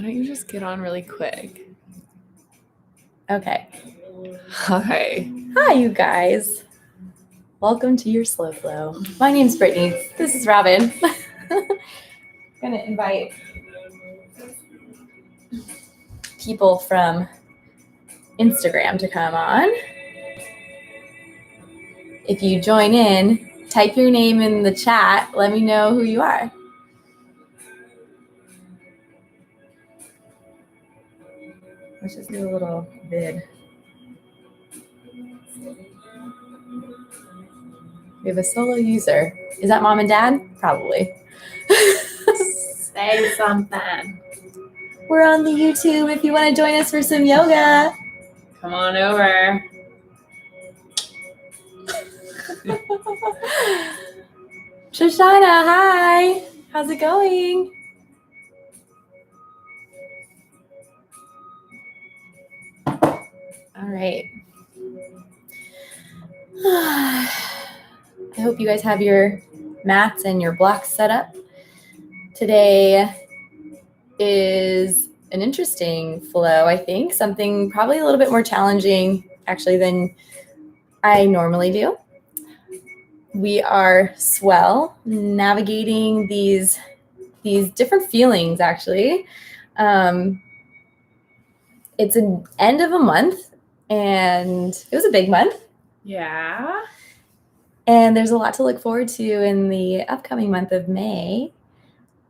don't you just get on really quick? Okay. Hi. Hi, you guys. Welcome to your Slow Flow. My name's Brittney. This is Robin. I'm going to invite people from Instagram to come on. If you join in, type your name in the chat. Let me know who you are. Let's just do a little vid. We have a solo user. Is that mom and dad? Probably. Say something. We're on the YouTube if you want to join us for some yoga. Come on over. Shoshana, hi. How's it going? All right. I hope you guys have your mats and your blocks set up. Today is an interesting flow, I think. Something probably a little bit more challenging, actually, than I normally do. We are navigating these different feelings, actually. It's an end of a month, and it was a big month. Yeah. And there's a lot to look forward to in the upcoming month of May.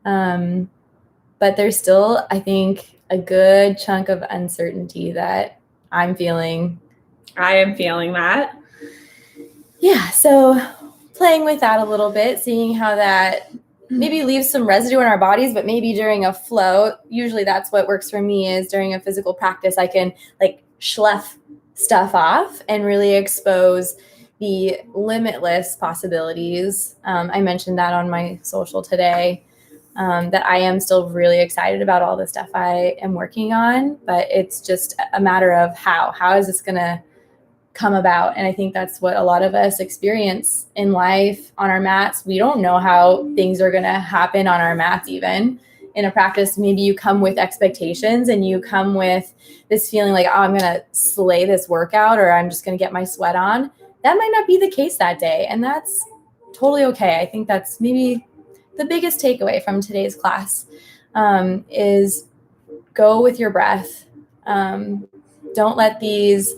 But there's still, I think, a good chunk of uncertainty that I'm feeling. I am feeling that. Yeah, so playing with that a little bit, seeing how that maybe leaves some residue in our bodies, but maybe during a flow, usually that's what works for me is during a physical practice, I can like schleff stuff off and really expose the limitless possibilities. I mentioned that on my social today, that I am still really excited about all the stuff I am working on, but it's just a matter of how is this going to come about? And I think that's what a lot of us experience in life on our mats. We don't know how things are going to happen on our mats, even in a practice. Maybe you come with expectations and you come with this feeling like, oh, I'm going to slay this workout, or I'm just going to get my sweat on. That might not be the case that day. And that's totally okay. I think that's maybe the biggest takeaway from today's class, is go with your breath. Don't let these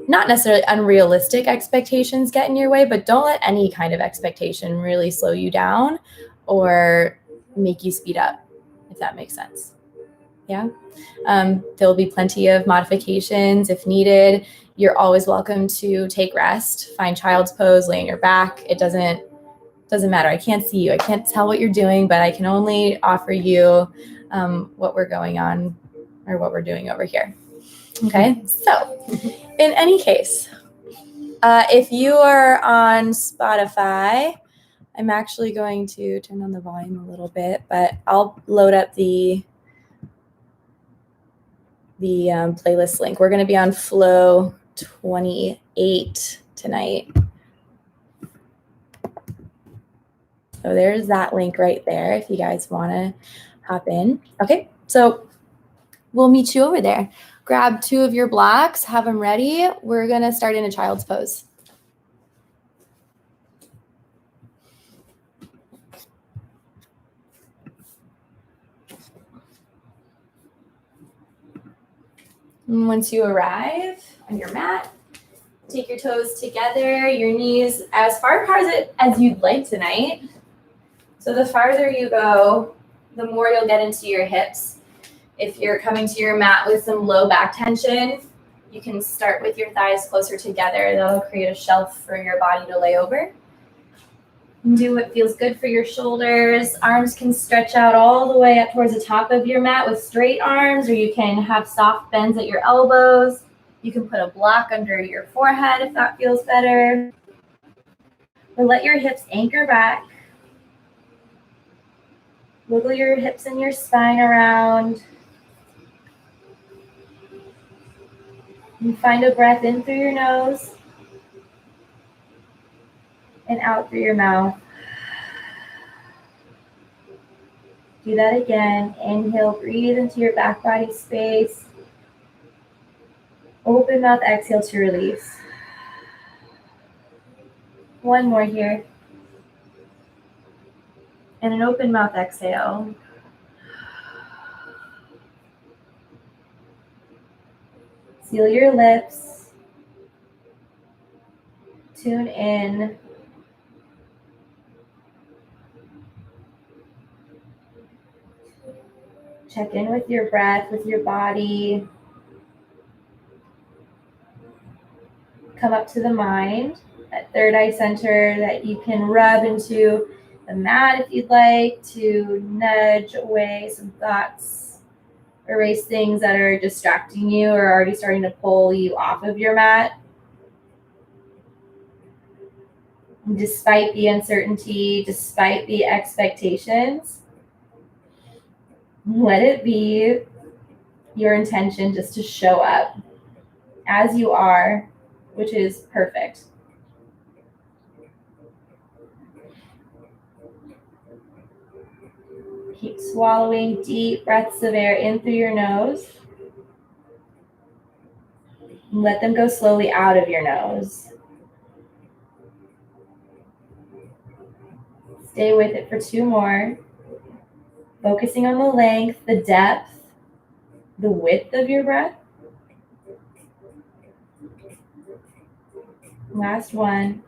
not necessarily unrealistic expectations get in your way, but don't let any kind of expectation really slow you down or make you speed up, if that makes sense. Yeah. There'll be plenty of modifications if needed. You're always welcome to take rest, find child's pose, lay on your back. It doesn't matter. I can't see you. I can't tell what you're doing, but I can only offer you what we're going on or what we're doing over here. Okay. So in any case, if you are on Spotify, I'm actually going to turn on the volume a little bit, but I'll load up the playlist link. We're going to be on Flow 28 tonight. So there's that link right there if you guys want to hop in. Okay, so we'll meet you over there. Grab 2 of your blocks, have them ready. We're going to start in a child's pose. And once you arrive on your mat, take your toes together, your knees as far apart as you'd like tonight. So the farther you go, the more you'll get into your hips. If you're coming to your mat with some low back tension, you can start with your thighs closer together. That'll create a shelf for your body to lay over. And do what feels good for your shoulders. Arms can stretch out all the way up towards the top of your mat with straight arms, or you can have soft bends at your elbows. You can put a block under your forehead if that feels better. Or let your hips anchor back. Wiggle your hips and your spine around. And find a breath in through your nose and out through your mouth. Do that again. Inhale, breathe into your back body space. Open mouth, exhale to release. One more here. And an open mouth exhale. Seal your lips. Tune in. Check in with your breath, with your body. Come up to the mind, that third eye center that you can rub into the mat if you'd like to nudge away some thoughts, erase things that are distracting you or already starting to pull you off of your mat. Despite the uncertainty, despite the expectations, let it be your intention just to show up as you are, which is perfect. Keep swallowing deep breaths of air in through your nose. And let them go slowly out of your nose. Stay with it for 2 more. Focusing on the length, the depth, the width of your breath. Last one.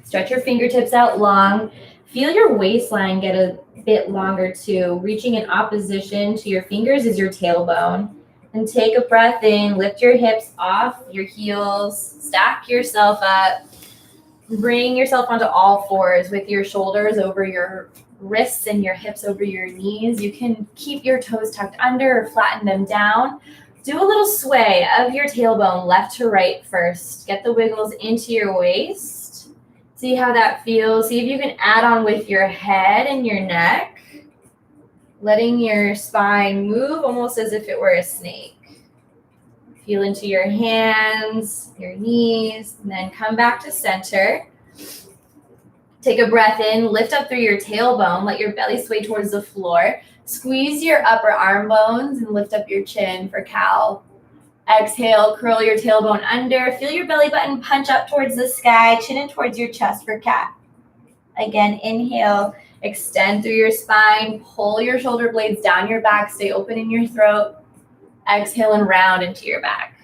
Stretch your fingertips out long. Feel your waistline get a bit longer too. Reaching in opposition to your fingers is your tailbone. And take a breath in. Lift your hips off your heels. Stack yourself up. Bring yourself onto all fours with your shoulders over your wrists and your hips over your knees. You can keep your toes tucked under or flatten them down. Do a little sway of your tailbone left to right first. Get the wiggles into your waist. See how that feels. See if you can add on with your head and your neck. Letting your spine move almost as if it were a snake. Feel into your hands, your knees, and then come back to center. Take a breath in, lift up through your tailbone, let your belly sway towards the floor. Squeeze your upper arm bones and lift up your chin for cow. Exhale, curl your tailbone under. Feel your belly button punch up towards the sky, chin in towards your chest for cat. Again, inhale, extend through your spine, pull your shoulder blades down your back, stay open in your throat. Exhale and round into your back.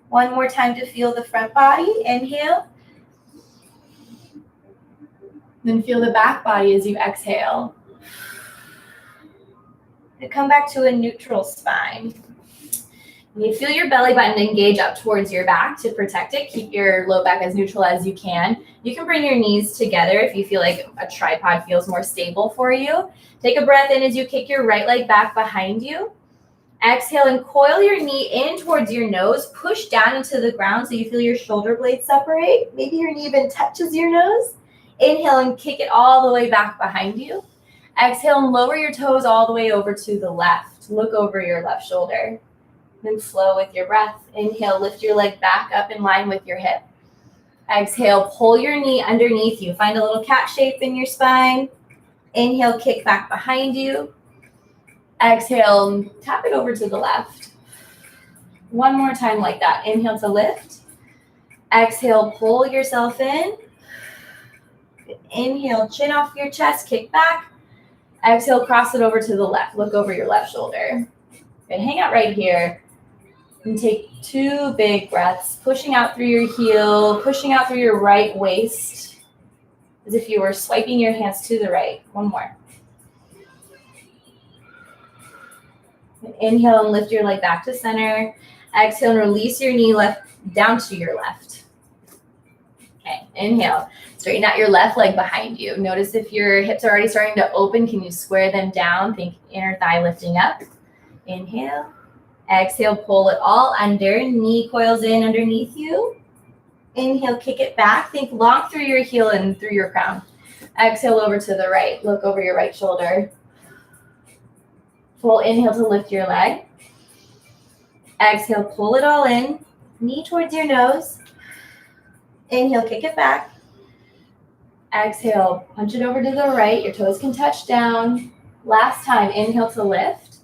One more time to feel the front body. Inhale. Then feel the back body as you exhale. And come back to a neutral spine. You feel your belly button engage up towards your back to protect it. Keep your low back as neutral as you can. You can bring your knees together if you feel like a tripod feels more stable for you. Take a breath in as you kick your right leg back behind you. Exhale and coil your knee in towards your nose. Push down into the ground so you feel your shoulder blades separate. Maybe your knee even touches your nose. Inhale and kick it all the way back behind you. Exhale and lower your toes all the way over to the left. Look over your left shoulder. Then flow with your breath. Inhale, lift your leg back up in line with your hip. Exhale, pull your knee underneath you. Find a little cat shape in your spine. Inhale, kick back behind you. Exhale, tap it over to the left. One more time like that. Inhale to lift. Exhale, pull yourself in. Inhale, chin off your chest, kick back. Exhale, cross it over to the left. Look over your left shoulder. Good, hang out right here. And take 2 big breaths, pushing out through your heel, pushing out through your right waist, as if you were swiping your hands to the right. One more. Inhale and lift your leg back to center. Exhale and release your knee left down to your left. Okay, inhale. Straighten out your left leg behind you. Notice if your hips are already starting to open, can you square them down? Think inner thigh lifting up. Inhale. Exhale, pull it all under. Knee coils in underneath you. Inhale, kick it back. Think long through your heel and through your crown. Exhale over to the right. Look over your right shoulder. Full inhale to lift your leg. Exhale, pull it all in. Knee towards your nose. Inhale, kick it back. Exhale, punch it over to the right. Your toes can touch down. Last time, inhale to lift.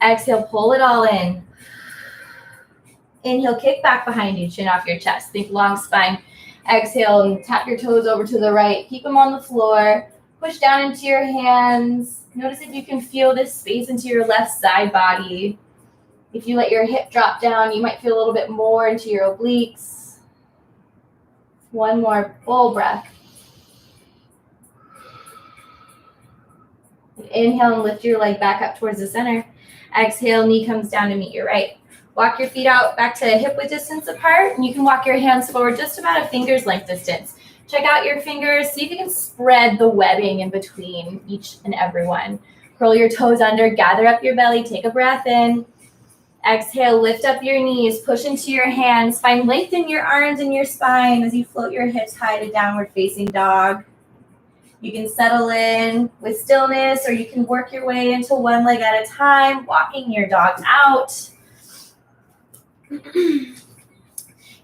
Exhale, pull it all in. Inhale, kick back behind you, chin off your chest. Think long spine. Exhale, and tap your toes over to the right. Keep them on the floor. Push down into your hands. Notice if you can feel this space into your left side body. If you let your hip drop down, you might feel a little bit more into your obliques. One more full breath. Inhale and lift your leg back up towards the center. Exhale, knee comes down to meet your right. Walk your feet out back to hip width distance apart, and you can walk your hands forward just about a finger's length distance. Check out your fingers. See if you can spread the webbing in between each and every one. Curl your toes under, gather up your belly, take a breath in. Exhale, lift up your knees, push into your hands. Find length in your arms and your spine as you float your hips high to downward facing dog. You can settle in with stillness, or you can work your way into one leg at a time, walking your dog out.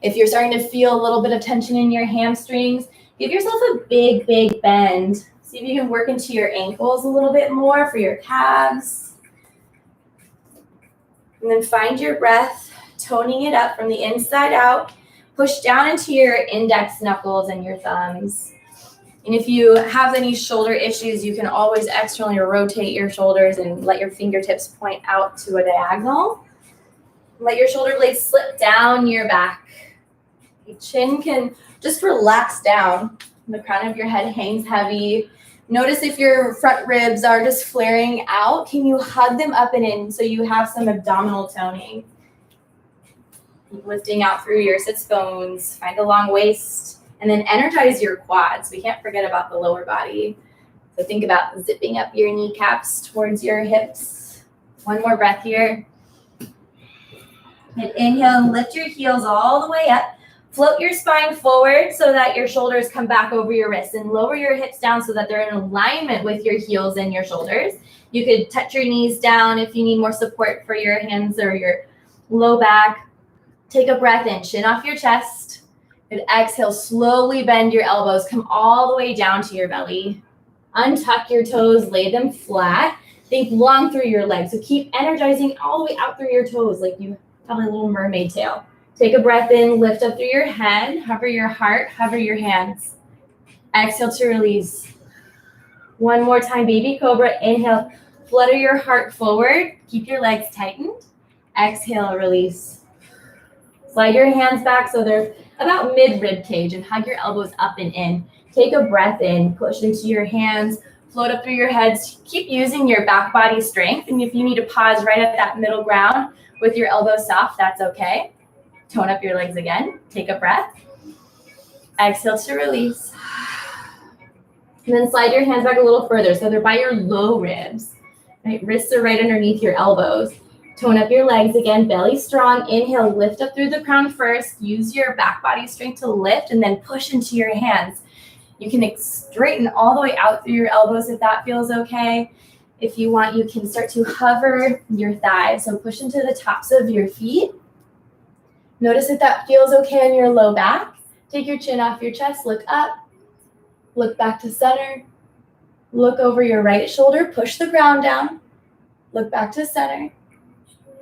If you're starting to feel a little bit of tension in your hamstrings, give yourself a big, big bend. See if you can work into your ankles a little bit more for your calves. And then find your breath, toning it up from the inside out. Push down into your index knuckles and your thumbs. And if you have any shoulder issues, you can always externally rotate your shoulders and let your fingertips point out to a diagonal. Let your shoulder blades slip down your back. Your chin can just relax down. The crown of your head hangs heavy. Notice if your front ribs are just flaring out, can you hug them up and in so you have some abdominal toning? Lifting out through your sits bones. Find a long waist. And then energize your quads. We can't forget about the lower body. So think about zipping up your kneecaps towards your hips. One more breath here. And inhale and lift your heels all the way up. Float your spine forward so that your shoulders come back over your wrists, and lower your hips down so that they're in alignment with your heels and your shoulders. You could touch your knees down if you need more support for your hands or your low back. Take a breath in, chin off your chest. And exhale, slowly bend your elbows. Come all the way down to your belly. Untuck your toes, lay them flat. Think long through your legs. So keep energizing all the way out through your toes like you have a little mermaid tail. Take a breath in, lift up through your head, hover your heart, hover your hands. Exhale to release. One more time, baby cobra. Inhale, flutter your heart forward. Keep your legs tightened. Exhale, release. Slide your hands back so they're about mid-rib cage and hug your elbows up and in. Take a breath in, push into your hands, float up through your heads. Keep using your back body strength. And if you need to pause right at that middle ground with your elbows soft, that's okay. Tone up your legs again. Take a breath. Exhale to release. And then slide your hands back a little further so they're by your low ribs. Right? Wrists are right underneath your elbows. Tone up your legs again, belly strong. Inhale, lift up through the crown first. Use your back body strength to lift and then push into your hands. You can straighten all the way out through your elbows if that feels okay. If you want, you can start to hover your thighs. So push into the tops of your feet. Notice if that feels okay on your low back. Take your chin off your chest, look up, look back to center. Look over your right shoulder, push the ground down. Look back to center.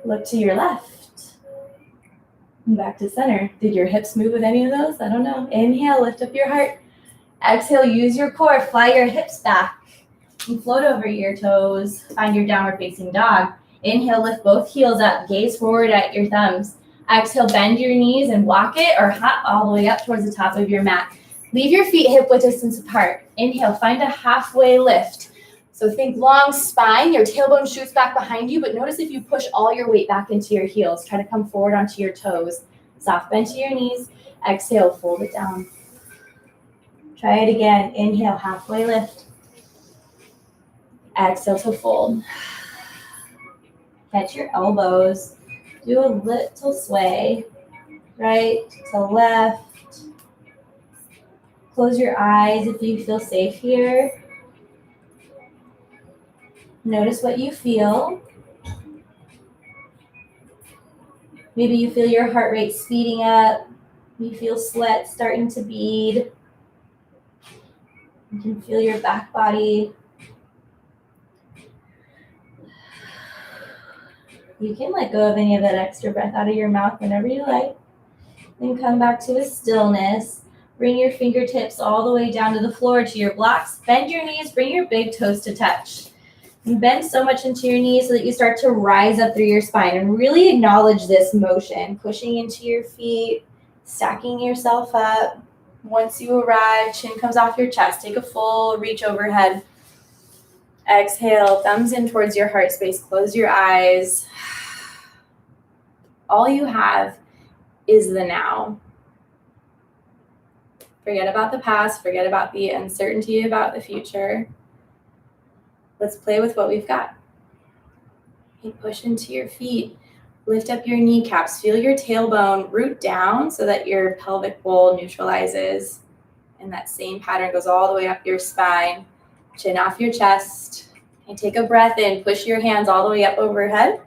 Look to your left. And back to center. Did your hips move with any of those? I don't know. Inhale, lift up your heart. Exhale, use your core, fly your hips back. And float over your toes. Find your downward facing dog. Inhale, lift both heels up. Gaze forward at your thumbs. Exhale, bend your knees and walk it or hop all the way up towards the top of your mat. Leave your feet hip width distance apart. Inhale, find a halfway lift. So think long spine, your tailbone shoots back behind you, but notice if you push all your weight back into your heels. Try to come forward onto your toes. Soft bend to your knees. Exhale, fold it down. Try it again. Inhale, halfway lift. Exhale to fold. Catch your elbows. Do a little sway, right to left. Close your eyes if you feel safe here. Notice what you feel. Maybe you feel your heart rate speeding up. You feel sweat starting to bead. You can feel your back body. You can let go of any of that extra breath out of your mouth whenever you like. Then come back to a stillness. Bring your fingertips all the way down to the floor to your blocks. Bend your knees, bring your big toes to touch. And bend so much into your knees so that you start to rise up through your spine and really acknowledge this motion, pushing into your feet, stacking yourself up. Once you arrive, chin comes off your chest. Take a full reach overhead. Exhale, thumbs in towards your heart space. Close your eyes. All you have is the now. Forget about the past. Forget about the uncertainty about the future. Let's play with what we've got. Okay, push into your feet. Lift up your kneecaps. Feel your tailbone root down so that your pelvic bowl neutralizes. And that same pattern goes all the way up your spine. Chin off your chest. And take a breath in. Push your hands all the way up overhead.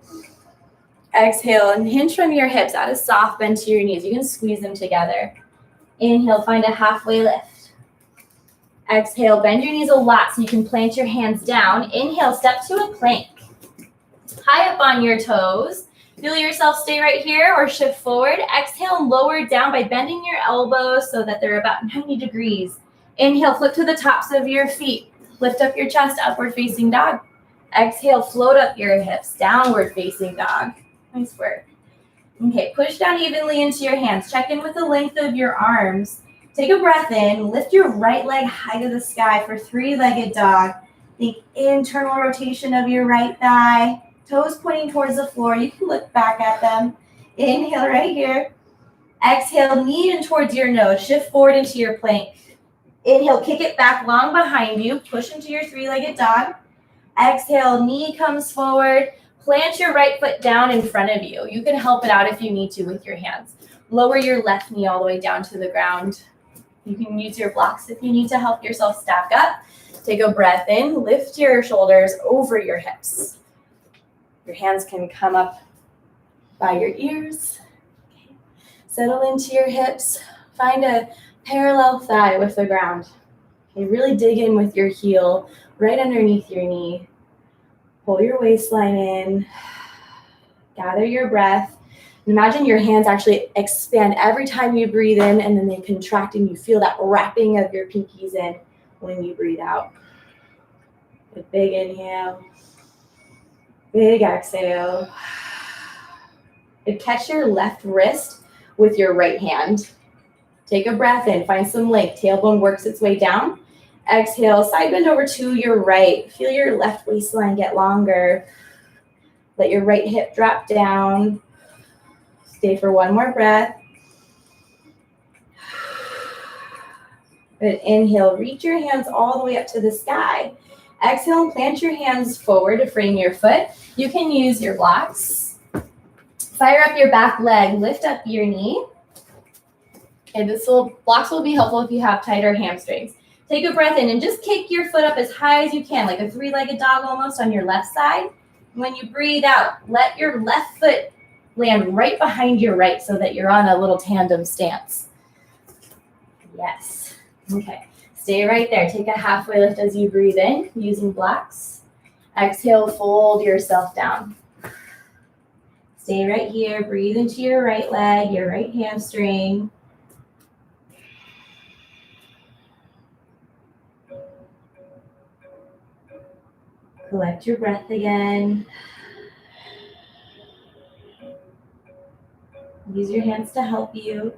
Exhale and hinge from your hips. Add a soft bend to your knees. You can squeeze them together. Inhale, find a halfway lift. Exhale, bend your knees a lot so you can plant your hands down. Inhale, step to a plank. High up on your toes. Feel yourself stay right here or shift forward. Exhale and lower down by bending your elbows so that they're about 90 degrees. Inhale, flip to the tops of your feet. Lift up your chest, upward facing dog. Exhale, float up your hips, downward facing dog. Nice work. Okay, push down evenly into your hands. Check in with the length of your arms. Take a breath in. Lift your right leg high to the sky for three-legged dog. Think internal rotation of your right thigh. Toes pointing towards the floor. You can look back at them. Inhale right here. Exhale, knee in towards your nose. Shift forward into your plank. Inhale, kick it back long behind you. Push into your three-legged dog. Exhale, knee comes forward. Plant your right foot down in front of you. You can help it out if you need to with your hands. Lower your left knee all the way down to the ground. You can use your blocks if you need to help yourself stack up. Take a breath in. Lift your shoulders over your hips. Your hands can come up by your ears. Okay. Settle into your hips. Find a parallel thigh with the ground. Okay, really dig in with your heel right underneath your knee. Pull your waistline in. Gather your breath. Imagine your hands actually expand every time you breathe in, and then they contract, and you feel that wrapping of your pinkies in when you breathe out. A big inhale. Big exhale. And catch your left wrist with your right hand. Take a breath in. Find some length. Tailbone works its way down. Exhale, side bend over to your right. Feel your left waistline get longer. Let your right hip drop down. Stay for one more breath. Good. Inhale, reach your hands all the way up to the sky. Exhale and plant your hands forward to frame your foot. You can use your blocks. Fire up your back leg. Lift up your knee. Okay, blocks will be helpful if you have tighter hamstrings. Take a breath in and just kick your foot up as high as you can, like a three-legged dog almost on your left side. When you breathe out, let your left foot land right behind your right so that you're on a little tandem stance. Yes. Okay. Stay right there. Take a halfway lift as you breathe in using blocks. Exhale, fold yourself down. Stay right here. Breathe into your right leg, your right hamstring. Collect your breath again. Use your hands to help you.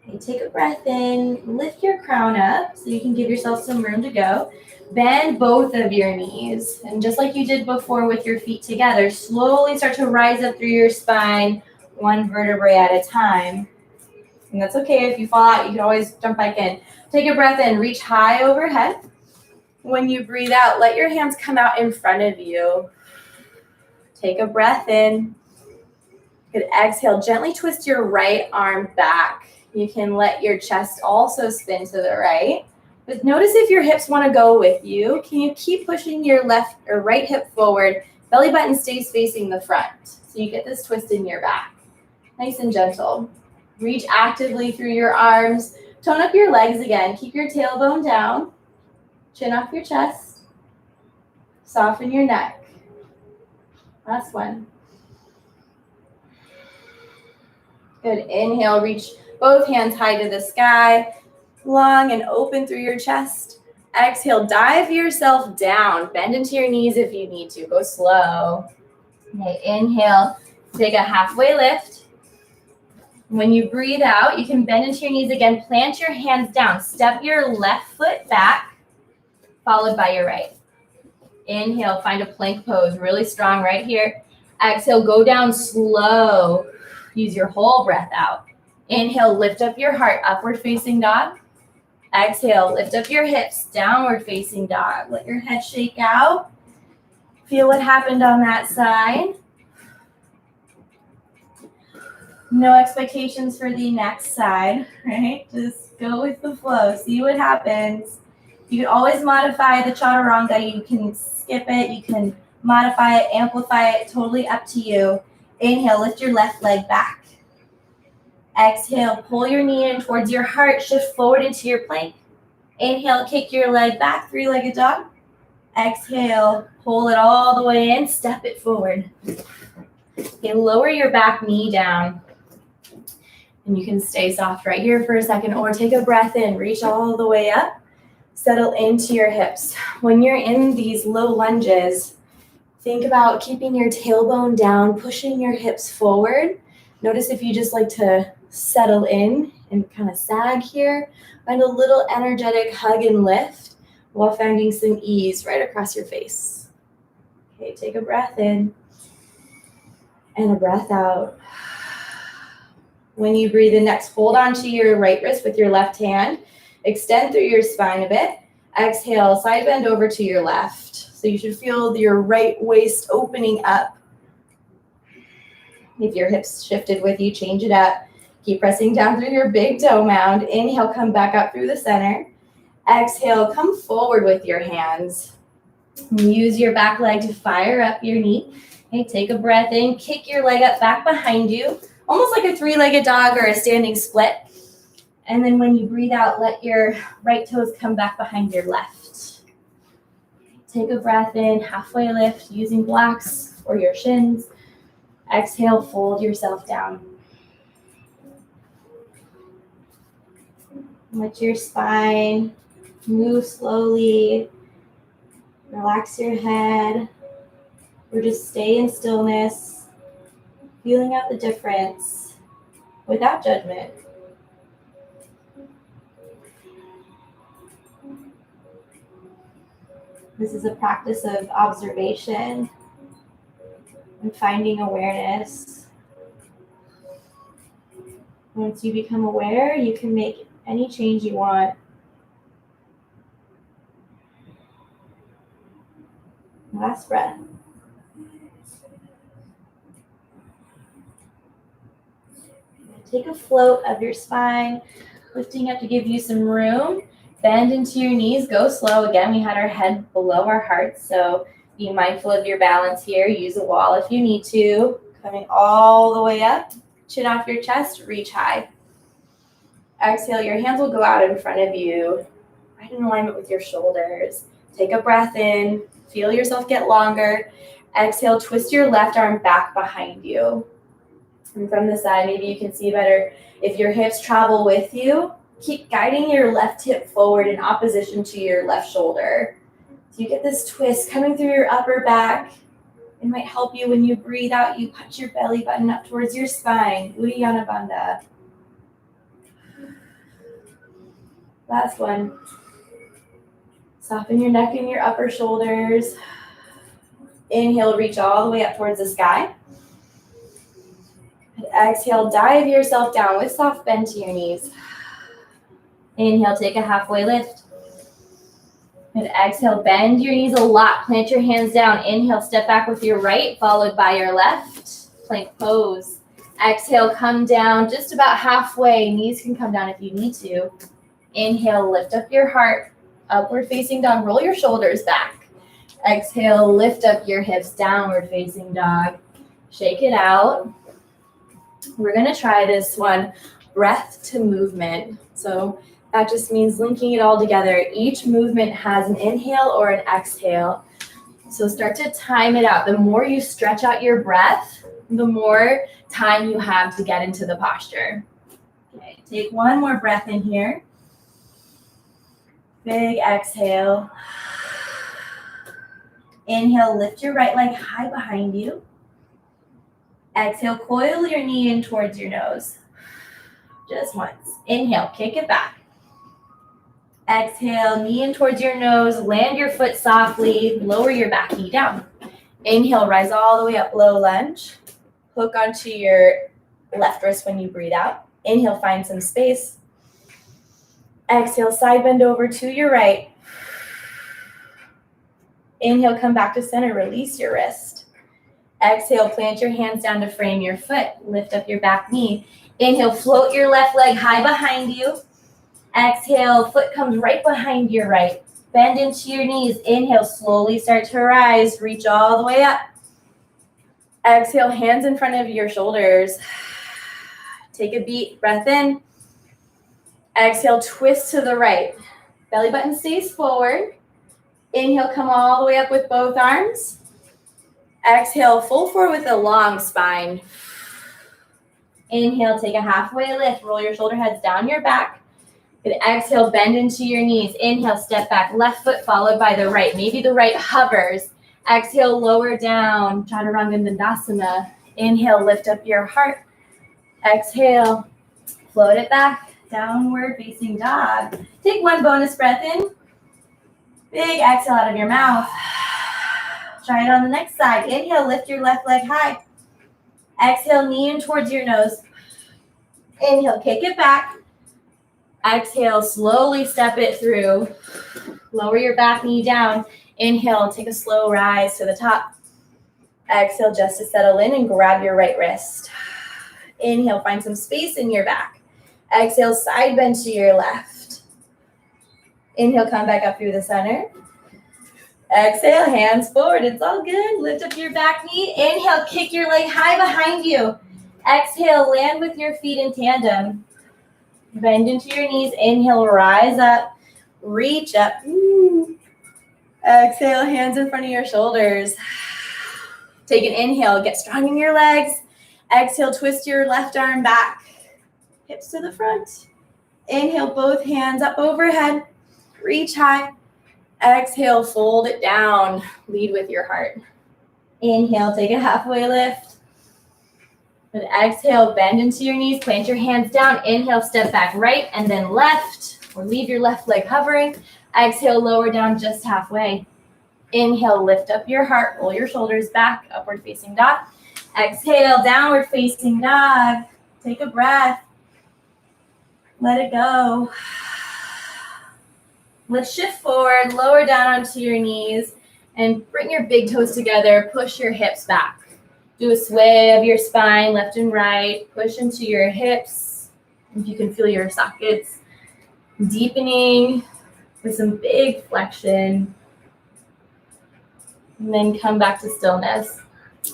Okay, take a breath in. Lift your crown up so you can give yourself some room to go. Bend both of your knees. And just like you did before with your feet together, slowly start to rise up through your spine, one vertebrae at a time. And that's okay. If you fall out, you can always jump back in. Take a breath in. Reach high overhead. When you breathe out, let your hands come out in front of you. Take a breath in. Good. Exhale. Gently twist your right arm back. You can let your chest also spin to the right. But notice if your hips want to go with you. Can you keep pushing your left or right hip forward? Belly button stays facing the front. So you get this twist in your back. Nice and gentle. Reach actively through your arms. Tone up your legs again. Keep your tailbone down. Chin off your chest. Soften your neck. Last one. Good. Inhale, reach both hands high to the sky. Long and open through your chest. Exhale, dive yourself down. Bend into your knees if you need to. Go slow. Okay, inhale, take a halfway lift. When you breathe out, you can bend into your knees again. Plant your hands down. Step your left foot back, followed by your right. Inhale, find a plank pose, really strong right here. Exhale, go down slow. Use your whole breath out. Inhale, lift up your heart, upward facing dog. Exhale, lift up your hips, downward facing dog. Let your head shake out. Feel what happened on that side. No expectations for the next side, right? Just go with the flow, see what happens. You can always modify the chaturanga. You can skip it, you can modify it, amplify it, totally up to you. Inhale, lift your left leg back. Exhale, pull your knee in towards your heart, shift forward into your plank. Inhale, kick your leg back, three-legged dog. Exhale, pull it all the way in, step it forward. Okay, lower your back knee down. And you can stay soft right here for a second, or take a breath in, reach all the way up, settle into your hips. When you're in these low lunges, think about keeping your tailbone down, pushing your hips forward. Notice if you just like to settle in and kind of sag here, find a little energetic hug and lift while finding some ease right across your face. Okay, take a breath in and a breath out. When you breathe in next, hold onto your right wrist with your left hand. Extend through your spine a bit. Exhale, side bend over to your left. So you should feel your right waist opening up. If your hips shifted with you, change it up. Keep pressing down through your big toe mound. Inhale, come back up through the center. Exhale, come forward with your hands. Use your back leg to fire up your knee. Okay, take a breath in, kick your leg up back behind you. Almost like a three-legged dog or a standing split. And then when you breathe out, let your right toes come back behind your left. Take a breath in, halfway lift using blocks or your shins. Exhale, fold yourself down. Let your spine move slowly. Relax your head. Or just stay in stillness. Feeling out the difference without judgment. This is a practice of observation and finding awareness. Once you become aware, you can make any change you want. Last breath. Take a float of your spine, lifting up to give you some room. Bend into your knees, go slow. Again, we had our head below our heart, so be mindful of your balance here. Use a wall if you need to. Coming all the way up, chin off your chest, reach high. Exhale, your hands will go out in front of you, right in alignment with your shoulders. Take a breath in, feel yourself get longer. Exhale, twist your left arm back behind you. And from the side, maybe you can see better. If your hips travel with you, keep guiding your left hip forward in opposition to your left shoulder. So you get this twist coming through your upper back. It might help you when you breathe out, you punch your belly button up towards your spine. Uddiyana Bandha. Last one. Soften your neck and your upper shoulders. Inhale, reach all the way up towards the sky. And exhale, dive yourself down with soft bend to your knees. Inhale, take a halfway lift. And exhale, bend your knees a lot. Plant your hands down. Inhale, step back with your right, followed by your left. Plank pose. Exhale, come down just about halfway. Knees can come down if you need to. Inhale, lift up your heart. Upward facing dog. Roll your shoulders back. Exhale, lift up your hips. Downward facing dog. Shake it out. We're going to try this one, breath to movement. So That just means linking it all together. Each movement has an inhale or an exhale. So start to time it out. The more you stretch out your breath, the more time you have to get into the posture. Okay, take one more breath in here. Big exhale. Inhale, lift your right leg high behind you. Exhale, coil your knee in towards your nose. Just once. Inhale, kick it back. Exhale, knee in towards your nose. Land your foot softly. Lower your back knee down. Inhale, rise all the way up, low lunge. Hook onto your left wrist when you breathe out. Inhale, find some space. Exhale, side bend over to your right. Inhale, come back to center. Release your wrist. Exhale, plant your hands down to frame your foot. Lift up your back knee. Inhale, float your left leg high behind you. Exhale, foot comes right behind your right. Bend into your knees. Inhale, slowly start to rise. Reach all the way up. Exhale, hands in front of your shoulders. Take a deep breath in. Exhale, twist to the right. Belly button stays forward. Inhale, come all the way up with both arms. Exhale, fold forward with a long spine. Inhale, take a halfway lift. Roll your shoulder heads down your back. And exhale, bend into your knees. Inhale, step back. Left foot followed by the right. Maybe the right hovers. Exhale, lower down. Chaturanga Dandasana. Inhale, lift up your heart. Exhale, float it back. Downward facing dog. Take one bonus breath in. Big exhale out of your mouth. Try it on the next side. Inhale, lift your left leg high. Exhale, knee in towards your nose. Inhale, kick it back. Exhale, slowly step it through. Lower your back knee down. Inhale, take a slow rise to the top. Exhale, just to settle in and grab your right wrist. Inhale, find some space in your back. Exhale, side bend to your left. Inhale, come back up through the center. Exhale, hands forward. It's all good. Lift up your back knee. Inhale, kick your leg high behind you. Exhale, land with your feet in tandem. Bend into your knees. Inhale, rise up. Reach up. Exhale, hands in front of your shoulders. Take an inhale. Get strong in your legs. Exhale, twist your left arm back. Hips to the front. Inhale, both hands up overhead. Reach high. Exhale, fold it down. Lead with your heart. Inhale, take a halfway lift. And exhale, bend into your knees. Plant your hands down. Inhale, step back right and then left. Or leave your left leg hovering. Exhale, lower down just halfway. Inhale, lift up your heart. Roll your shoulders back. Upward facing dog. Exhale, downward facing dog. Take a breath. Let it go. Let's shift forward, lower down onto your knees, and bring your big toes together. Push your hips back. Do a sway of your spine, left and right. Push into your hips. If you can feel your sockets deepening with some big flexion. And then come back to stillness.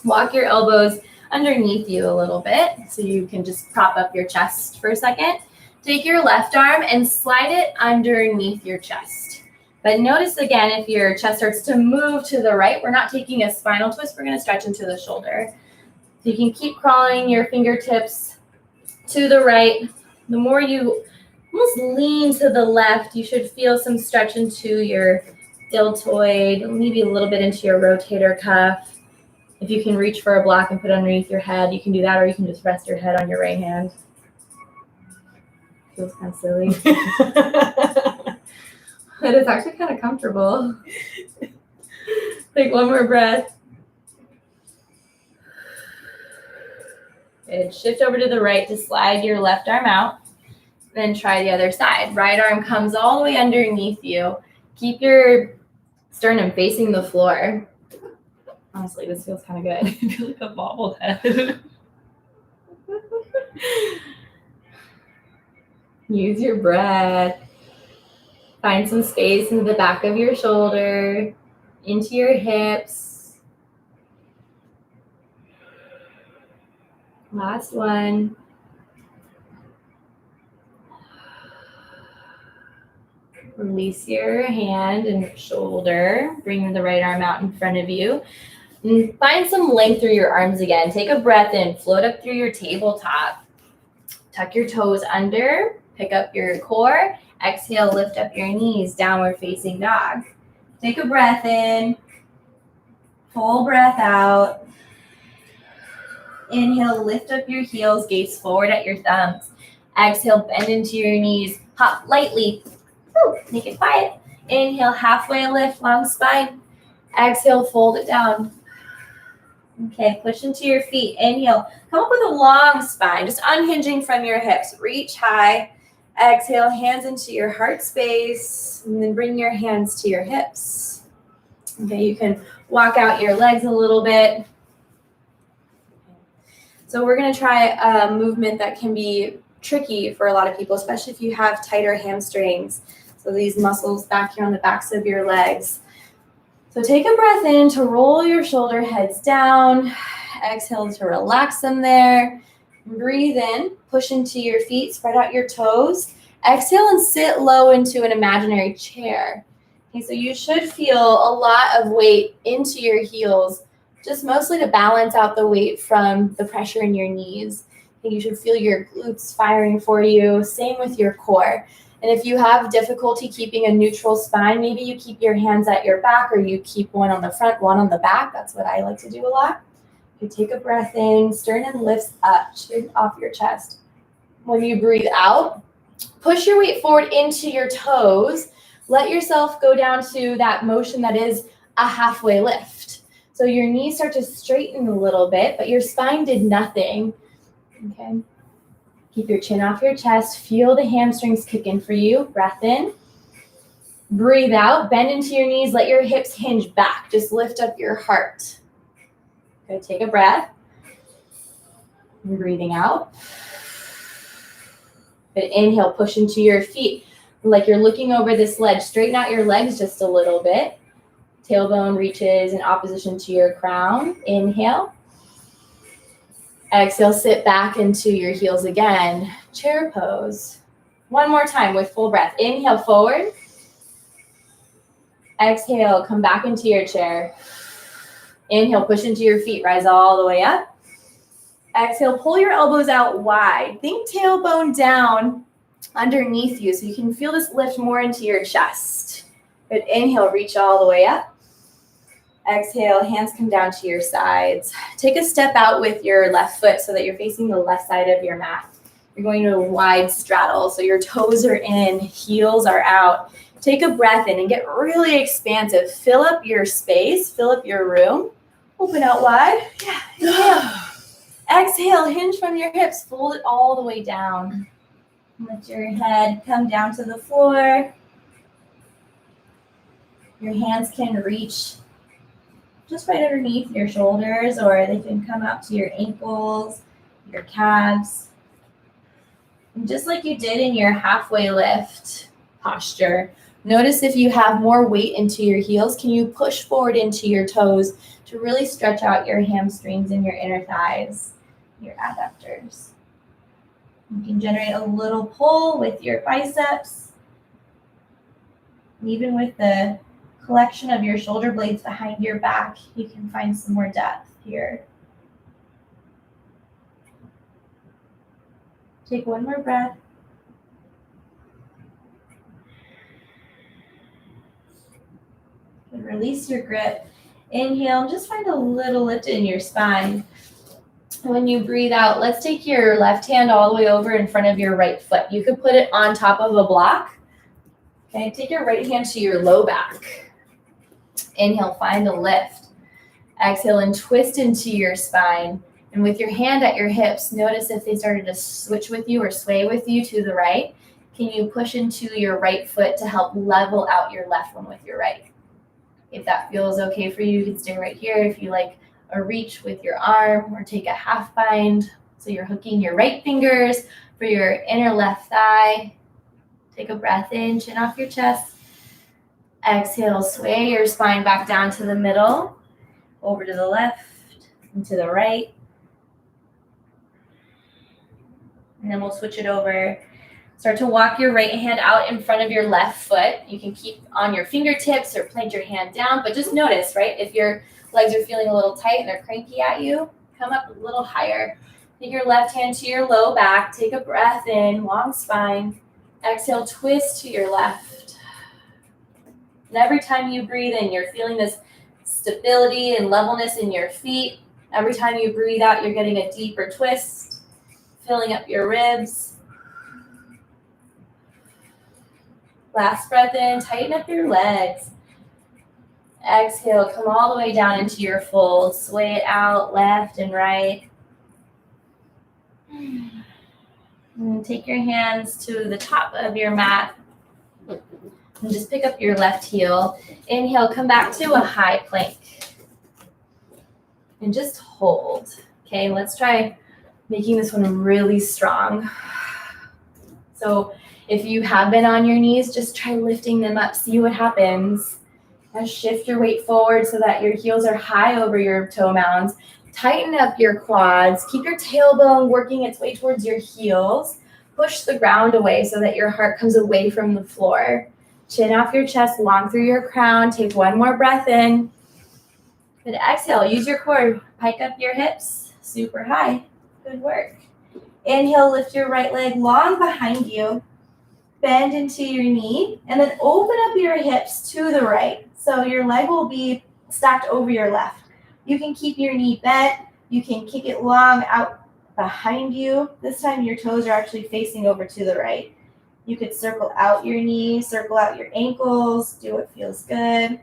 Walk your elbows underneath you a little bit so you can just prop up your chest for a second. Take your left arm and slide it underneath your chest. But notice again, if your chest starts to move to the right, we're not taking a spinal twist, we're gonna stretch into the shoulder. So you can keep crawling your fingertips to the right. The more you almost lean to the left, you should feel some stretch into your deltoid, maybe a little bit into your rotator cuff. If you can reach for a block and put it underneath your head, you can do that, or you can just rest your head on your right hand. Feels kind of silly. But it's actually kind of comfortable. Take one more breath. Good. Shift over to the right to slide your left arm out. Then try the other side. Right arm comes all the way underneath you. Keep your sternum facing the floor. Honestly, this feels kind of good. I feel like a bobblehead. Use your breath. Find some space in the back of your shoulder, into your hips. Last one. Release your hand and shoulder. Bring the right arm out in front of you. And find some length through your arms again. Take a breath in. Float up through your tabletop. Tuck your toes under. Pick up your core. Exhale, lift up your knees. Downward facing dog. Take a breath in. Full breath out. Inhale, lift up your heels. Gaze forward at your thumbs. Exhale, bend into your knees. Hop lightly. Woo, make it quiet. Inhale, halfway lift, long spine. Exhale, fold it down. Okay, push into your feet. Inhale, come up with a long spine, just unhinging from your hips. Reach high. Exhale, hands into your heart space, and then bring your hands to your hips. Okay, you can walk out your legs a little bit. So we're going to try a movement that can be tricky for a lot of people, especially if you have tighter hamstrings. So these muscles back here on the backs of your legs. So take a breath in to roll your shoulder heads down. Exhale to relax them there. Breathe in, push into your feet, spread out your toes. Exhale and sit low into an imaginary chair. Okay, so you should feel a lot of weight into your heels, just mostly to balance out the weight from the pressure in your knees. Okay, you should feel your glutes firing for you. Same with your core. And if you have difficulty keeping a neutral spine, maybe you keep your hands at your back or you keep one on the front, one on the back. That's what I like to do a lot. You take a breath in, sternum lifts up, chin off your chest. When you breathe out, push your weight forward into your toes. Let yourself go down to that motion that is a halfway lift. So your knees start to straighten a little bit, but your spine did nothing. Okay. Keep your chin off your chest. Feel the hamstrings kick in for you. Breath in. Breathe out. Bend into your knees. Let your hips hinge back. Just lift up your heart. Okay, take a breath. And breathing out. Good. Inhale, push into your feet. Like you're looking over this ledge. Straighten out your legs just a little bit. Tailbone reaches in opposition to your crown. Inhale. Exhale, sit back into your heels again. Chair pose. One more time with full breath. Inhale, forward. Exhale, come back into your chair. Inhale, push into your feet. Rise all the way up. Exhale, pull your elbows out wide. Think tailbone down underneath you so you can feel this lift more into your chest. Good. Inhale, reach all the way up. Exhale, hands come down to your sides. Take a step out with your left foot so that you're facing the left side of your mat. You're going to a wide straddle, so your toes are in, heels are out. Take a breath in and get really expansive. Fill up your space, fill up your room. Open out wide. Yeah. Inhale. Exhale, hinge from your hips. Fold it all the way down. Lift your head, come down to the floor. Your hands can reach just right underneath your shoulders, or they can come out to your ankles, your calves. And just like you did in your halfway lift posture, notice if you have more weight into your heels, can you push forward into your toes to really stretch out your hamstrings and your inner thighs, your adductors. You can generate a little pull with your biceps. And even with the collection of your shoulder blades behind your back, you can find some more depth here. Take one more breath. And release your grip. Inhale, and just find a little lift in your spine. When you breathe out, let's take your left hand all the way over in front of your right foot. You could put it on top of a block. Okay, take your right hand to your low back. Inhale, find a lift. Exhale and twist into your spine. And with your hand at your hips, notice if they started to switch with you or sway with you to the right. Can you push into your right foot to help level out your left one with your right? If that feels okay for you, you can stay right here. If you like a reach with your arm, or take a half bind. So you're hooking your right fingers for your inner left thigh. Take a breath in, chin off your chest. Exhale, sway your spine back down to the middle, over to the left and to the right. And then we'll switch it over. Start to walk your right hand out in front of your left foot. You can keep on your fingertips or plant your hand down, but just notice, right? If your legs are feeling a little tight and they're cranky at you, come up a little higher. Take your left hand to your low back. Take a breath in, long spine. Exhale, twist to your left. And every time you breathe in, you're feeling this stability and levelness in your feet. Every time you breathe out, you're getting a deeper twist, filling up your ribs. Last breath in, tighten up your legs. Exhale, come all the way down into your fold. Sway it out left and right. And take your hands to the top of your mat. And just pick up your left heel. Inhale, come back to a high plank. And just hold. Okay, let's try making this one really strong. So if you have been on your knees, just try lifting them up. See what happens. Now shift your weight forward so that your heels are high over your toe mounds. Tighten up your quads. Keep your tailbone working its way towards your heels. Push the ground away so that your heart comes away from the floor. Chin off your chest, long through your crown. Take one more breath in. Good. Exhale. Use your core. Pike up your hips. Super high. Good work. Inhale, lift your right leg long behind you. Bend into your knee. And then open up your hips to the right. So your leg will be stacked over your left. You can keep your knee bent. You can kick it long out behind you. This time your toes are actually facing over to the right. You could circle out your knees, circle out your ankles, do what feels good.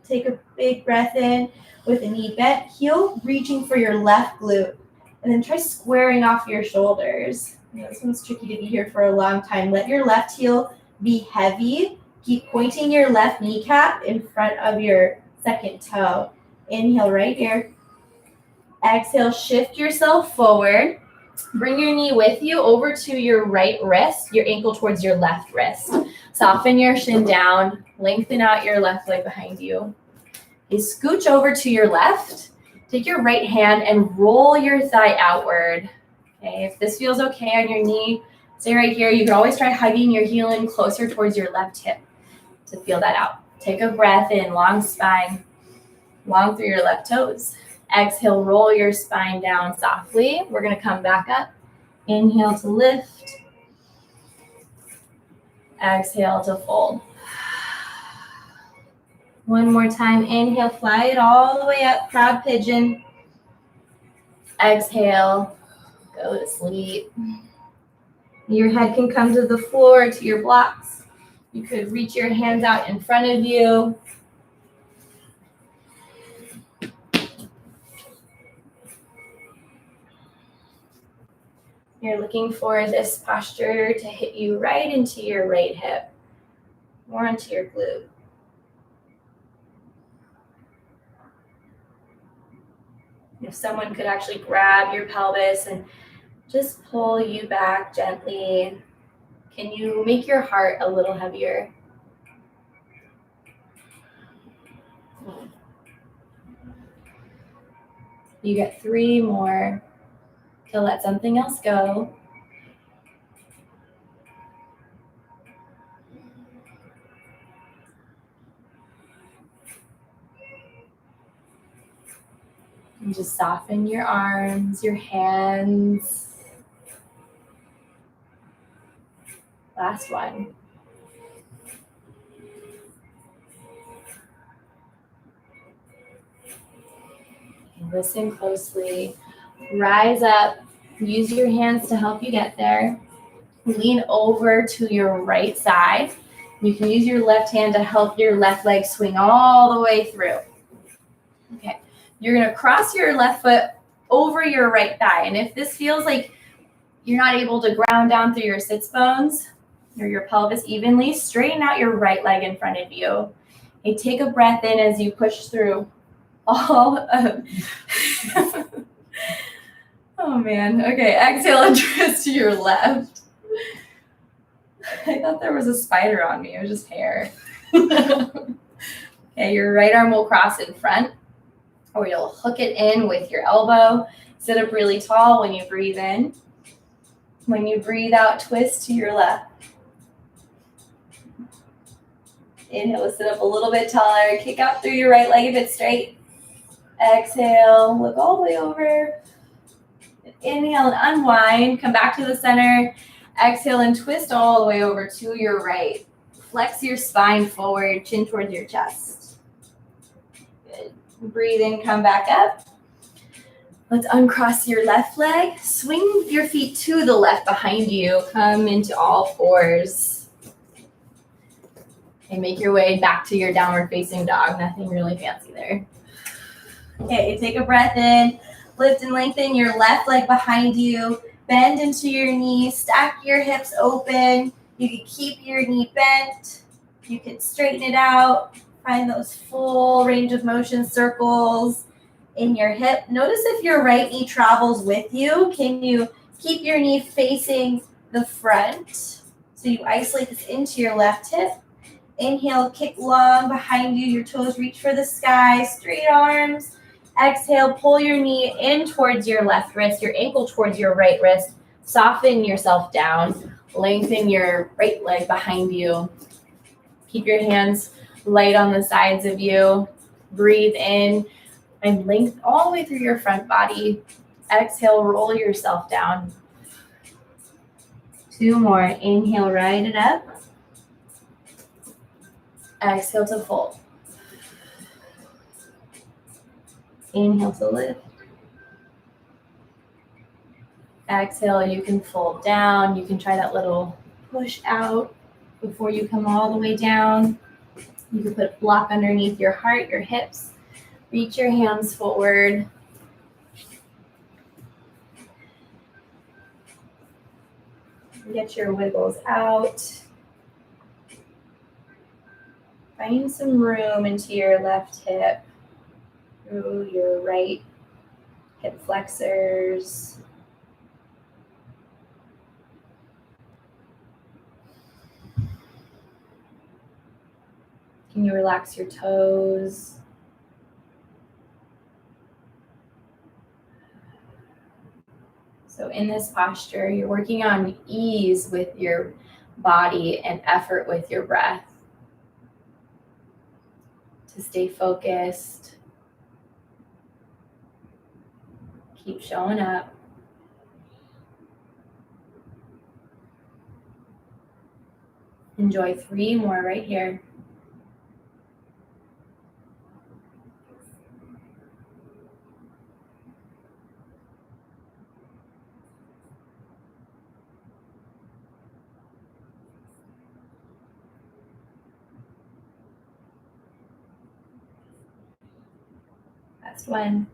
Take a big breath in with a knee bent, heel reaching for your left glute. And then try squaring off your shoulders. This one's tricky to be here for a long time. Let your left heel be heavy. Keep pointing your left kneecap in front of your second toe. Inhale right here. Exhale, shift yourself forward. Bring your knee with you over to your right wrist, your ankle towards your left wrist. Soften your shin down, lengthen out your left leg behind you. You scooch over to your left. Take your right hand and roll your thigh outward. Okay, if this feels okay on your knee, stay right here. You can always try hugging your heel in closer towards your left hip to feel that out. Take a breath in, long spine, long through your left toes. Exhale, roll your spine down softly. We're going to come back up. Inhale to lift. Exhale to fold. One more time. Inhale, fly it all the way up, crab pigeon. Exhale, go to sleep. Your head can come to the floor, to your blocks. You could reach your hands out in front of you. You're looking for this posture to hit you right into your right hip, more onto your glute. If someone could actually grab your pelvis and just pull you back gently, can you make your heart a little heavier? You get 3 more to let something else go. And just soften your arms, your hands. Last one. Listen closely. Rise up. Use your hands to help you get there. Lean over to your right side. You can use your left hand to help your left leg swing all the way through. Okay. You're going to cross your left foot over your right thigh. And if this feels like you're not able to ground down through your sits bones or your pelvis evenly, straighten out your right leg in front of you. Okay, take a breath in as you push through all of... Oh, man. Okay, exhale and twist to your left. I thought there was a spider on me. It was just hair. Okay, your right arm will cross in front, or you'll hook it in with your elbow. Sit up really tall when you breathe in. When you breathe out, twist to your left. Inhale, sit up a little bit taller. Kick out through your right leg if it's straight. Exhale, look all the way over. Inhale and unwind. Come back to the center. Exhale and twist all the way over to your right. Flex your spine forward, chin towards your chest. Good. Breathe in, come back up. Let's uncross your left leg. Swing your feet to the left behind you. Come into all fours. And make your way back to your downward facing dog. Nothing really fancy there. Okay, take a breath in. Lift and lengthen your left leg behind you. Bend into your knees. Stack your hips open. You can keep your knee bent. You can straighten it out. Find those full range of motion circles in your hip. Notice if your right knee travels with you. Can you keep your knee facing the front? So you isolate this into your left hip. Inhale, kick long behind you. Your toes reach for the sky. Straight arms. Exhale, pull your knee in towards your left wrist, your ankle towards your right wrist. Soften yourself down. Lengthen your right leg behind you. Keep your hands light on the sides of you. Breathe in and lengthen all the way through your front body. Exhale, roll yourself down. 2 more. Inhale, right it up. Exhale to fold. Inhale to lift. Exhale, you can fold down. You can try that little push out before you come all the way down. You can put a block underneath your heart, your hips. Reach your hands forward. Get your wiggles out. Find some room into your left hip. Through your right hip flexors. Can you relax your toes? So in this posture, you're working on ease with your body and effort with your breath. To stay focused. Keep showing up. Enjoy 3 more right here. Last one.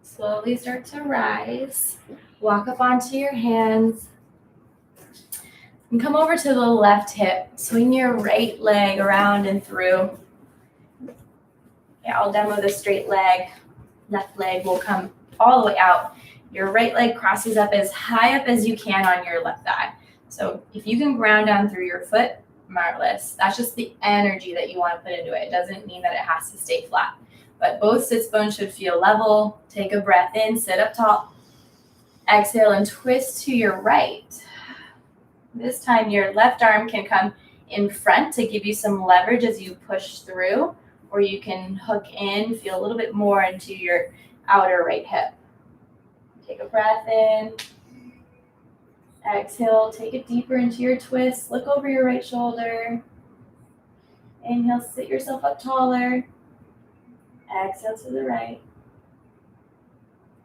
Slowly start to rise. Walk up onto your hands. And come over to the left hip. Swing your right leg around and through. Yeah, I'll demo the straight leg. Left leg will come all the way out. Your right leg crosses up as high up as you can on your left thigh. So if you can ground down through your foot, marvelous. That's just the energy that you want to put into it. It doesn't mean that it has to stay flat. But both sits bones should feel level. Take a breath in, sit up tall. Exhale and twist to your right. This time your left arm can come in front to give you some leverage as you push through, or you can hook in, feel a little bit more into your outer right hip. Take a breath in. Exhale, take it deeper into your twist. Look over your right shoulder. Inhale, sit yourself up taller. Exhale to the right.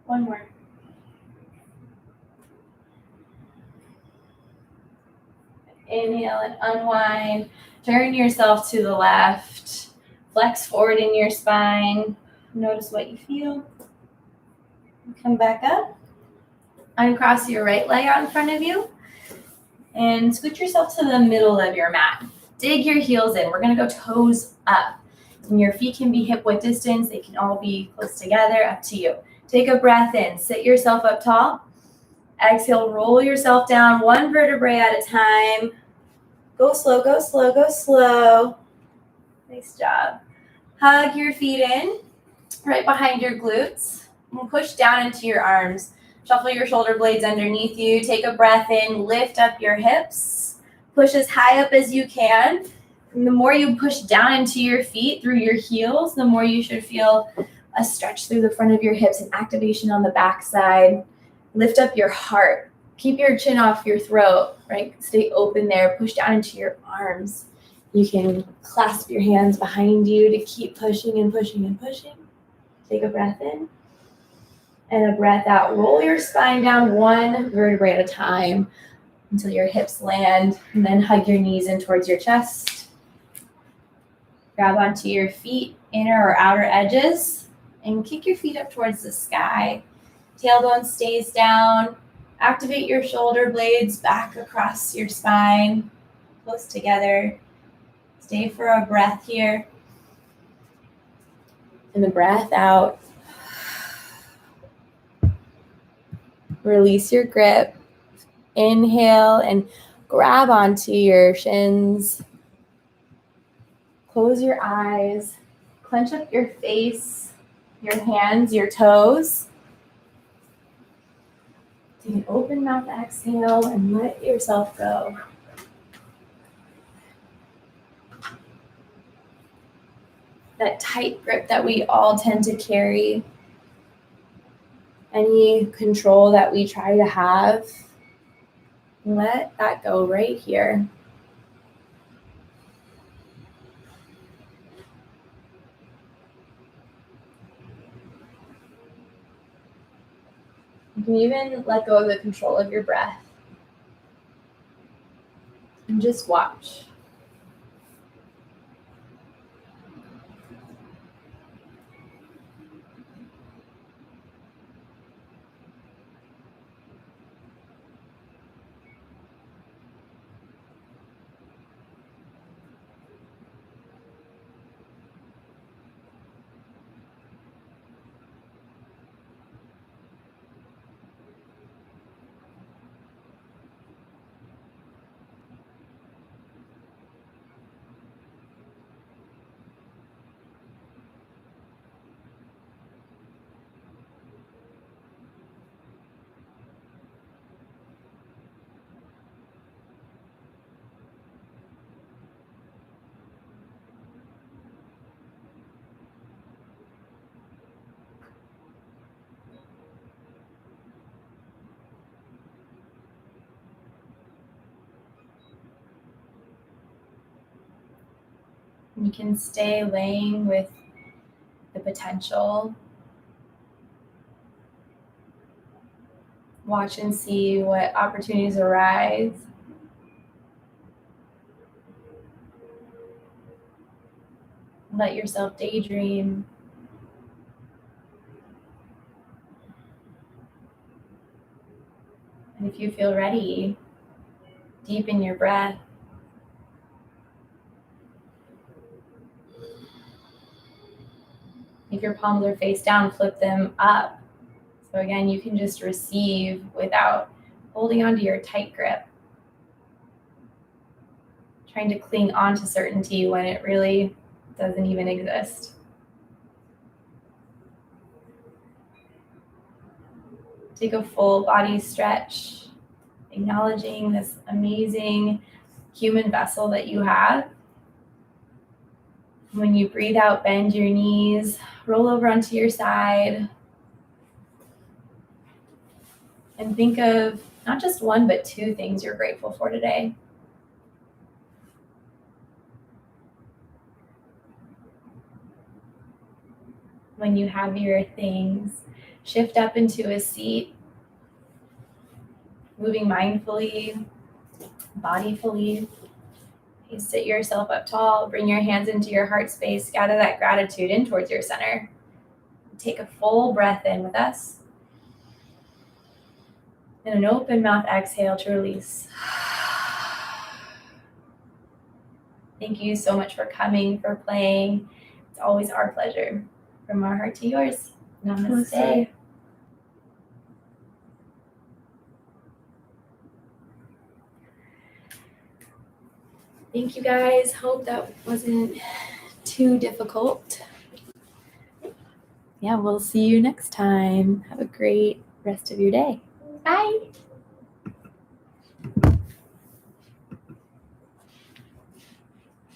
1 more. Inhale and unwind. Turn yourself to the left. Flex forward in your spine. Notice what you feel. Come back up. Uncross your right leg out in front of you. And scoot yourself to the middle of your mat. Dig your heels in. We're going to go toes up. And your feet can be hip width distance. They can all be close together. Up to you. Take a breath in. Sit yourself up tall. Exhale, roll yourself down 1 vertebrae at a time. Go slow, go slow, go slow. Nice job. Hug your feet in, right behind your glutes, and push down into your arms. Shuffle your shoulder blades underneath you. Take a breath in, lift up your hips, push as high up as you can. And the more you push down into your feet through your heels, the more you should feel a stretch through the front of your hips and activation on the back side. Lift up your heart. Keep your chin off your throat, right? Stay open there. Push down into your arms. You can clasp your hands behind you to keep pushing and pushing and pushing. Take a breath in and a breath out. Roll your spine down one vertebrae at a time until your hips land, and then hug your knees in towards your chest. Grab onto your feet, inner or outer edges, and kick your feet up towards the sky. Tailbone stays down. Activate your shoulder blades back across your spine, close together. Stay for a breath here. And the breath out. Release your grip. Inhale and grab onto your shins. Close your eyes. Clench up your face, your hands, your toes. Take an open mouth exhale and let yourself go. That tight grip that we all tend to carry, any control that we try to have, let that go right here. You can even let go of the control of your breath and just watch. You can stay laying with the potential. Watch and see what opportunities arise. Let yourself daydream. And if you feel ready, deepen your breath. If your palms are face down, flip them up. So again, you can just receive without holding onto your tight grip. Trying to cling on to certainty when it really doesn't even exist. Take a full body stretch, acknowledging this amazing human vessel that you have. When you breathe out, bend your knees, roll over onto your side, and think of not just one, but two things you're grateful for today. When you have your things, shift up into a seat, moving mindfully, bodyfully. You sit yourself up tall, bring your hands into your heart space, gather that gratitude in towards your center. Take a full breath in with us. And an open mouth exhale to release. Thank you so much for coming, for playing. It's always our pleasure. From our heart to yours. Namaste. Thank you guys. Hope that wasn't too too difficult. Yeah, we'll see you next time. Have a great rest of your day. Bye.